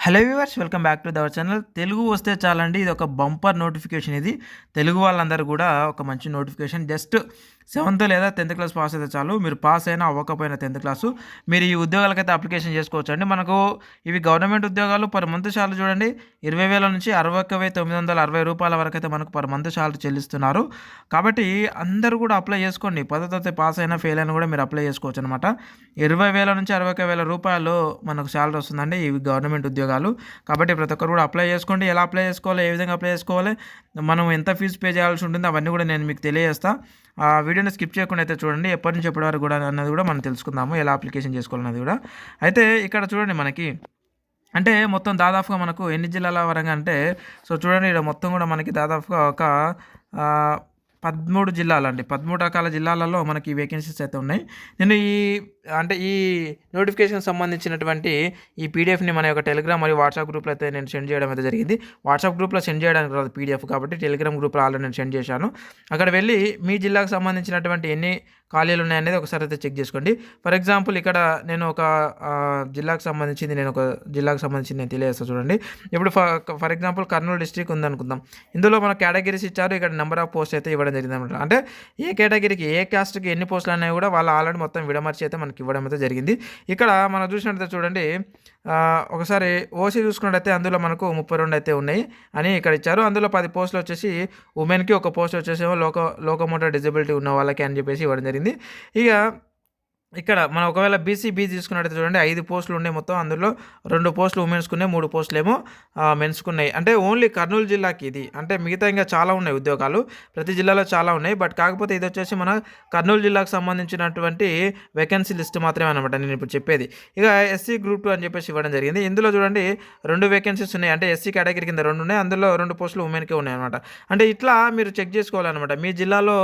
Hello viewers, welcome back to our channel. Telugu వస్తే చాలండి, ఇది ఒక బంపర్ నోటిఫికేషన్. ఇది తెలుగు వాళ్ళందరూ కూడా ఒక మంచి నోటిఫికేషన్. జస్ట్ 7th లేదా 10th క్లాస్ పాస్ అయితే చాలు. మీరు పాస్ అయినా అవ్వకపోయినా 10th క్లాసు మీరు ఈ ఉద్యోగాలకైతే అప్లికేషన్ చేసుకోవచ్చు అండి. మనకు ఇవి గవర్నమెంట్ ఉద్యోగాలు. పర్ మంత్ శాలరీ చూడండి 20,000 నుంచి 61,960 రూపాయల వరకు అయితే మనకు పర్ మంత్ శాలరీ చెల్లిస్తున్నారు. కాబట్టి అందరూ కూడా అప్లై చేసుకోండి. 10th తరగతి పాస్ అయినా ఫెయిల్ అయినా కూడా మీరు అప్లై చేసుకోవచ్చు అనమాట. 20,000 నుంచి 61,000 రూపాయలు మనకు శాలరీ వస్తుందండి. ఇవి గవర్నమెంట్ ఉద్యోగాలు. కాబట్టి ప్రతి ఒక్కరు కూడా అప్లై చేసుకోండి. ఎలా అప్లై చేసుకోవాలి, ఏ విధంగా అప్లై చేసుకోవాలి, మనం ఎంత ఫీజు పే చేయాల్సి ఉంటుంది, అవన్నీ కూడా నేను మీకు తెలియజేస్తాను. ఆ వీడియోని స్కిప్ చేయకుండా అయితే చూడండి. ఎప్పటి నుంచి ఎప్పటి వరకు కూడా అన్నది కూడా మనం తెలుసుకుందాము, ఎలా అప్లికేషన్ చేసుకోవాలన్నది కూడా. అయితే ఇక్కడ చూడండి, మనకి అంటే మొత్తం దాదాపుగా మనకు ఎన్ని జిల్లాల వరంగా అంటే, సో చూడండి ఇక్కడ మొత్తం కూడా మనకి దాదాపుగా ఒక 13 జిల్లాలండి. 13 రకాల జిల్లాలలో మనకి వేకెన్సీస్ అయితే ఉన్నాయి. నేను ఈ నోటిఫికేషన్ సంబంధించినటువంటి ఈ పీడిఎఫ్ని మన యొక్క టెలిగ్రామ్ మరియు వాట్సాప్ గ్రూప్లో అయితే నేను సెండ్ చేయడం అయితే జరిగింది. వాట్సాప్ గ్రూప్లో సెండ్ చేయడానికి రాదు పీడిఎఫ్, కాబట్టి టెలిగ్రామ్ గ్రూప్లో ఆల్రెడీ నేను సెండ్ చేశాను. అక్కడ వెళ్ళి మీ జిల్లాకు సంబంధించినటువంటి ఎన్ని ఖాళీలు ఉన్నాయనేది ఒకసారి అయితే చెక్ చేసుకోండి. ఫర్ ఎగ్జాంపుల్ ఇక్కడ నేను ఒక జిల్లాకు సంబంధించింది నేను తెలియజేస్తాను చూడండి. ఇప్పుడు ఫర్ ఎగ్జాంపుల్ కర్నూలు డిస్ట్రిక్ట్ ఉందనుకుందాం. ఇందులో మన కేటగిరీస్ ఇచ్చారు. ఇక్కడ నెంబర్ ఆఫ్ పోస్ట్ అయితే ఇవ్వడం జరిగింది అనమాట. అంటే ఏ కేటగిరీకి ఏ కాస్ట్కి ఎన్ని పోస్టులు అనేవి కూడా వాళ్ళు ఆల్రెడీ మొత్తం విడమర్చి అయితే మనకి ఇవ్వడం అయితే జరిగింది. ఇక్కడ మనం చూసినట్టయితే చూడండి, ఒకసారి ఓసీ చూసుకున్నట్టయితే అందులో మనకు 32 అయితే ఉన్నాయి అని ఇక్కడ ఇచ్చారు. అందులో 10 పోస్టులు వచ్చేసి ఉమెన్కి, ఒక పోస్ట్ వచ్చేసి లోకోమోటర్ డిజబిలిటీ ఉన్న వాళ్ళకి అని చెప్పేసి ఇవ్వడం జరిగింది. ఇక ఇక్కడ మనం ఒకవేళ బీ తీసుకున్నట్టయితే చూడండి, 5 పోస్టులు ఉన్నాయి మొత్తం. అందులో 2 పోస్టులు ఉమెన్స్కున్నాయి, 3 పోస్టులు ఏమో మెన్స్కున్నాయి. అంటే ఓన్లీ కర్నూలు జిల్లాకి ఇది. అంటే మిగతా ఇంకా చాలా ఉన్నాయి ఉద్యోగాలు, ప్రతి జిల్లాలో చాలా ఉన్నాయి. బట్ కాకపోతే ఇది వచ్చేసి మన కర్నూలు జిల్లాకు సంబంధించినటువంటి వేకెన్సీ లిస్ట్ మాత్రమే అనమాట నేను ఇప్పుడు చెప్పేది. ఇక ఎస్సీ గ్రూప్ 2 అని చెప్పేసి ఇవ్వడం జరిగింది. ఇందులో చూడండి 2 వేకెన్సీస్ ఉన్నాయి. అంటే ఎస్సీ కేటగిరీ కింద 2 ఉన్నాయి. అందులో 2 పోస్టులు ఉమెన్కే ఉన్నాయి అనమాట. అంటే ఇట్లా మీరు చెక్ చేసుకోవాలన్నమాట మీ జిల్లాలో.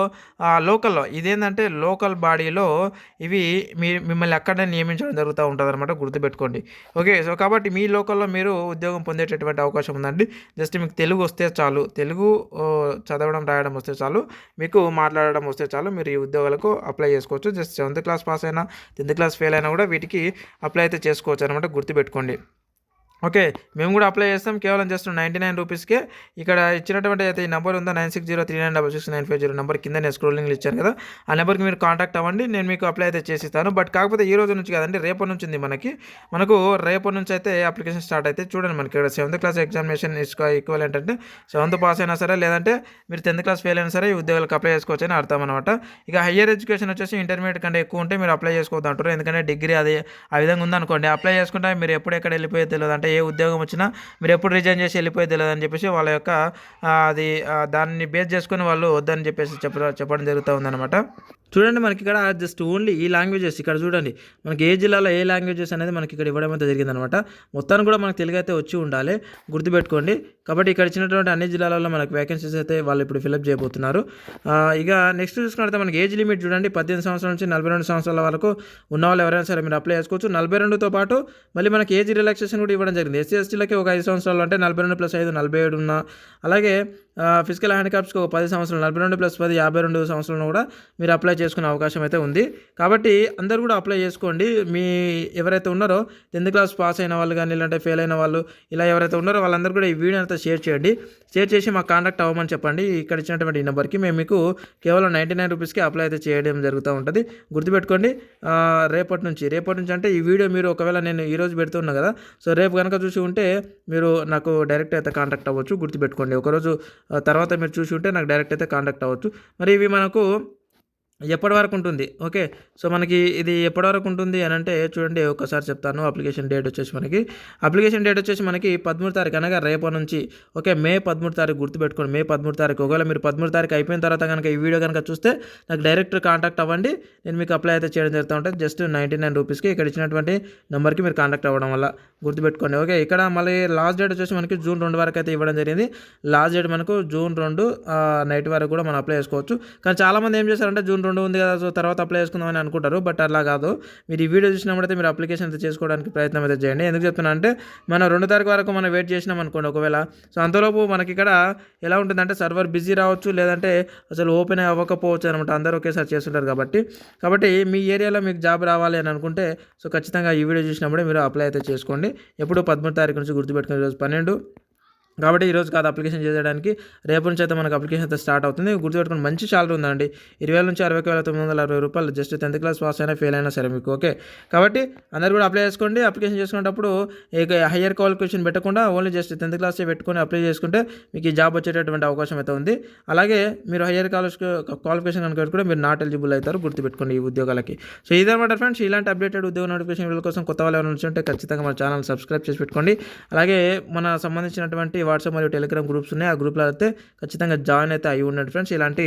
లోకల్లో ఇదేంటంటే లోకల్ బాడీలో ఇవి మిమ్మల్ని అక్కడనే నియమించడం జరుగుతూ ఉంటుంది అనమాట, గుర్తుపెట్టుకోండి. ఓకే, సో కాబట్టి మీ లోకల్లో మీరు ఉద్యోగం పొందేటటువంటి అవకాశం ఉందండి. జస్ట్ మీకు తెలుగు వస్తే చాలు, తెలుగు చదవడం రాయడం వస్తే చాలు, మీకు మాట్లాడడం వస్తే చాలు, మీరు ఈ ఉద్యోగాలకు అప్లై చేసుకోవచ్చు. జస్ట్ 7th క్లాస్ పాస్ అయినా 10th క్లాస్ ఫెయిల్ అయినా కూడా వీటికి అప్లై అయితే చేసుకోవచ్చు అనమాట, గుర్తుపెట్టుకోండి. ఓకే, మేము కూడా అప్లై చేస్తాం కేవలం జస్ట్ 99 రూపీస్కే. ఇక్కడ ఇచ్చినటువంటి అయితే ఈ నెంబర్ ఉందా 9603966950 నెంబర్ కింద నేను స్క్రోలింగ్లు ఇచ్చాను కదా, ఆ నెంబర్కి మీరు కాంటాక్ట్ అవ్వండి. నేను మీకు అప్లై అయితే చేసిస్తాను. బట్ కాకపోతే ఈ రోజు నుంచి కాదండి, రేపటి నుంచి ఉంది మనకు రేపటి నుంచి అయితే అప్లికేషన్ స్టార్ట్ అయితే చూడండి. మనకి ఇక్కడ 7th క్లాస్ ఎగ్జామినేషన్ ఈక్వల్ ఏంటంటే 7th పాస్ అయినా సరే, లేదంటే మీరు 10th క్లాస్ ఫెయిల్ అయినా సరే ఈ ఉద్యోగాలకు అప్లై చేసుకోవచ్చు అని అర్థం అనమాట. ఇక హయ్యర్ ఎడ్యుకేషన్ వచ్చేసి ఇంటర్మీడియట్ కంటే ఎక్కువ ఉంటే మీరు అప్లై చేసుకోవద్దు అంటారు. ఎందుకంటే డిగ్రీ అది ఆ విధంగా ఉందనుకోండి, అప్లై చేసుకుంటే మీరు ఎప్పుడు ఎక్కడ వెళ్ళిపోయే తెలియదు. అంటే ఏ ఉద్యోగం వచ్చినా మీరు ఎప్పుడు రిజైన్ చేసి వెళ్ళిపోయి తెలియదు అని చెప్పేసి వాళ్ళ యొక్క దాన్ని బేస్ చేసుకుని వాళ్ళు వద్దని చెప్పేసి చెప్పడం జరుగుతూ ఉందన్నమాట. చూడండి, మనకి ఇక్కడ జస్ట్ ఓన్లీ ఈ లాంగ్వేజెస్ ఇక్కడ చూడండి, మనకి ఏ జిల్లాలో ఏ లాంగ్వేజెస్ అనేది మనకి ఇక్కడ ఇవ్వడం అయితే జరిగిందనమాట. మొత్తానికి కూడా మనకు తెలుగు అయితే వచ్చి ఉండాలి, గుర్తుపెట్టుకోండి. కాబట్టి ఇక్కడ ఇచ్చినటువంటి అన్ని జిల్లాలలో మనకు వేకెన్సీస్ అయితే వాళ్ళు ఇప్పుడు ఫిల్అప్ చేయబోతున్నారు. ఇక నెక్స్ట్ చూసుకుంటే మనకి ఏజ్ లిమిట్ చూడండి, 18 సంవత్సరాల నుంచి 42 సంవత్సరాల వరకు ఉన్న వాళ్ళు ఎవరైనా సరే మీరు అప్లై చేసుకోవచ్చు. 42తో పాటు మళ్ళీ మనకి ఏజ్ రిలాక్సేషన్ కూడా ఇవ్వడం జరిగింది. ఎస్సీ ఎస్టీలకి ఒక 5 సంవత్సరాలు, అంటే 42 + 5 47 ఉన్న, అలాగే ఫిజికల్ హ్యాండిక్యాప్స్కి ఒక 10 సంవత్సరాలు, 42 + 10 52 సంవత్సరాలను కూడా మీరు అప్లై చేసుకునే అవకాశం అయితే ఉంది. కాబట్టి అందరూ కూడా అప్లై చేసుకోండి. మీ ఎవరైతే ఉన్నారో 10th క్లాస్ పాస్ అయిన వాళ్ళు కానీ, లేదంటే ఫెయిల్ అయిన వాళ్ళు, ఇలా ఎవరైతే ఉన్నారో వాళ్ళందరూ కూడా ఈ వీడియో అంతా షేర్ చేయండి. షేర్ చేసి మాకు కాంటాక్ట్ అవ్వమని చెప్పండి. ఇక్కడ ఇచ్చినటువంటి ఈ నెంబర్కి మేము మీకు కేవలం 99 రూపీస్కి అప్లై అయితే చేయడం జరుగుతూ ఉంటుంది, గుర్తుపెట్టుకోండి. రేపటి నుంచి అంటే ఈ వీడియో మీరు ఒకవేళ నేను ఈరోజు పెడుతున్నా కదా, సో రేపు కనుక చూసి ఉంటే మీరు నాకు డైరెక్ట్ అయితే కాంటాక్ట్ అవ్వచ్చు, గుర్తుపెట్టుకోండి. ఒకరోజు తర్వాత మీరు చూసి ఉంటే నాకు డైరెక్ట్ అయితే కాంటాక్ట్ అవ్వచ్చు. మరి ఇవి మనకు ఎప్పటి వరకు ఉంటుంది? ఓకే, సో మనకి ఇది ఎప్పటి వరకు ఉంటుంది అని అంటే చూడండి, ఒకసారి చెప్తాను. అప్లికేషన్ డేట్ వచ్చేసి మనకి 13 తారీఖు, అనగా రేపటి నుంచి. ఓకే, మే 13 తారీఖు, గుర్తుపెట్టుకోండి. మే 13 తారీఖు. ఒకవేళ మీరు 13 తారీఖు అయిపోయిన తర్వాత కనుక ఈ వీడియో కనుక చూస్తే నాకు డైరెక్ట్ కాంటాక్ట్ అవ్వండి, నేను మీకు అప్లై అయితే చేయడం జరుగుతూ ఉంటుంది. జస్ట్ 99 రూపీస్కి ఇక్కడ ఇచ్చినటువంటి నెంబర్కి మీరు కాంటాక్ట్ అవ్వడం వల్ల, గుర్తుపెట్టుకోండి. ఓకే, ఇక్కడ మళ్ళీ లాస్ట్ డేట్ వచ్చేసి మనకి జూన్ 2 వరకు అయితే ఇవ్వడం జరిగింది. లాస్ట్ డేట్ మనకు జూన్ 2 నైట్ వరకు కూడా మనం అప్లై చేసుకోవచ్చు. కానీ చాలామంది ఏం చేస్తారంటే జూన్ 2 2 ఉంది కదా, సో తర్వాత అప్లై చేసుకుందామని అనుకుంటారు. బట్ అలా కాదు. మీరు ఈ వీడియో చూసినప్పుడైతే మీరు అప్లికేషన్ అయితే చేసుకోవడానికి ప్రయత్నం అయితే చేయండి. ఎందుకు చెప్తున్నా అంటే మనం 2 తారీఖు వరకు మనం వెయిట్ చేసినాం అనుకోండి ఒకవేళ, సో అంతలోపు మనకి ఇక్కడ ఎలా ఉంటుందంటే సర్వర్ బిజీ రావచ్చు, లేదంటే అసలు ఓపెన్ అవ్వకపోవచ్చు అనమాట. అందరూ ఒకేసారి చేస్తుంటారు కాబట్టి మీ ఏరియాలో మీకు జాబ్ రావాలి అని అనుకుంటే సో ఖచ్చితంగా ఈ వీడియో చూసినప్పుడే మీరు అప్లై అయితే చేసుకోండి. ఎప్పుడు 13 తారీఖు నుంచి గుర్తుపెట్టుకుని, ఈరోజు 12 కాబట్టి ఈరోజు కాదు అప్లికేషన్ చేయడానికి, రేపు నుంచి అయితే మనకు అప్లికేషన్ అయితే స్టార్ట్ అవుతుంది. గుర్తుపెట్టుకుని మంచి శాలరీ ఉందండి, 20,000 నుంచి 60,960 రూపాయలు. జస్ట్ 10th క్లాస్ పాస్ అయినా ఫెయిల్ అయినా సరే మీకు ఓకే. కాబట్టి అందరు కూడా అప్లై చేసుకోండి. అప్లికేషన్ చేసుకునేటప్పుడు ఇక హయ్యర్ క్వాలిఫికేషన్ పెట్టకుండా ఓన్లీ జస్ట్ 10th క్లాసే పెట్టుకొని అప్లై చేసుకుంటే మీకు ఈ జాబ్ వచ్చేటటువంటి అవకాశం అయితే ఉంది. అలాగే మీరు హయ్యర్ క్వాలిఫికేషన్ కనుక పెట్టుకుంటే మీరు నాట్ ఎలిజిబుల్ అవుతారు. గుర్తుపెట్టుకోండి ఈ ఉద్యోగాలకి. సో ఇదన్నమాట ఫ్రెండ్స్, ఇలాంటి అప్డేటెడ్ ఉద్యోగ నోటిఫికేషన్ వీడియో కోసం కొత్త వాళ్ళు ఎవరైనా ఉంటే ఖచ్చితంగా మన ఛానల్ సబ్స్క్రైబ్ చేసి పెట్టుకోండి. అలాగే మన సంబంధించినటువంటి వాట్సాప్ మరియు టెలిగ్రామ్ గ్రూప్స్ ఉన్నాయి. ఆ గ్రూప్లో అయితే ఖచ్చితంగా జాయిన్ అయితే అయ్యి ఉండండి ఫ్రెండ్స్. ఇలాంటి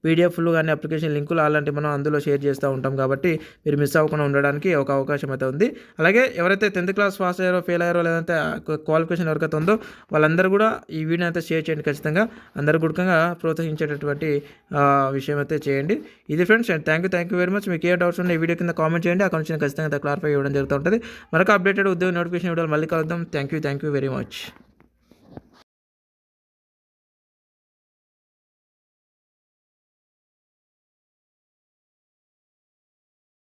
పీడిఎఫ్లు కానీ అప్లికేషన్ లింకులు అలాంటివి మనం అందులో షేర్ చేస్తూ ఉంటాం కాబట్టి మీరు మిస్ అవ్వకుండా ఉండడానికి ఒక అవకాశం అయితే ఉంది. అలాగే ఎవరైతే 10th క్లాస్ పాస్ అయ్యారో, ఫెయిల్ అయ్యారో, లేదంటే క్వాలిఫికేషన్ ఎవరికైతే ఉందో వాళ్ళందరూ కూడా ఈ వీడియో అయితే షేర్ చేయండి. ఖచ్చితంగా అందరూ గుడ్కంగా ప్రోత్సహించేటటువంటి విషయం అయితే చేయండి. ఇది friends, thank you very much. మీకు ఏ డౌట్స్ ఉన్నాయి ఈ వీడియో కింద కామెంట్ చేయండి. అక్కడ నుంచి ఖచ్చితంగా క్లారిఫై ఇవ్వడం జరుగుతూ ఉంటుంది. మరొక అప్డేటెడ్ ఉద్యోగ నోటిఫికేషన్ వీడియోలు మళ్ళీ కలుద్దాం. Thank you very much.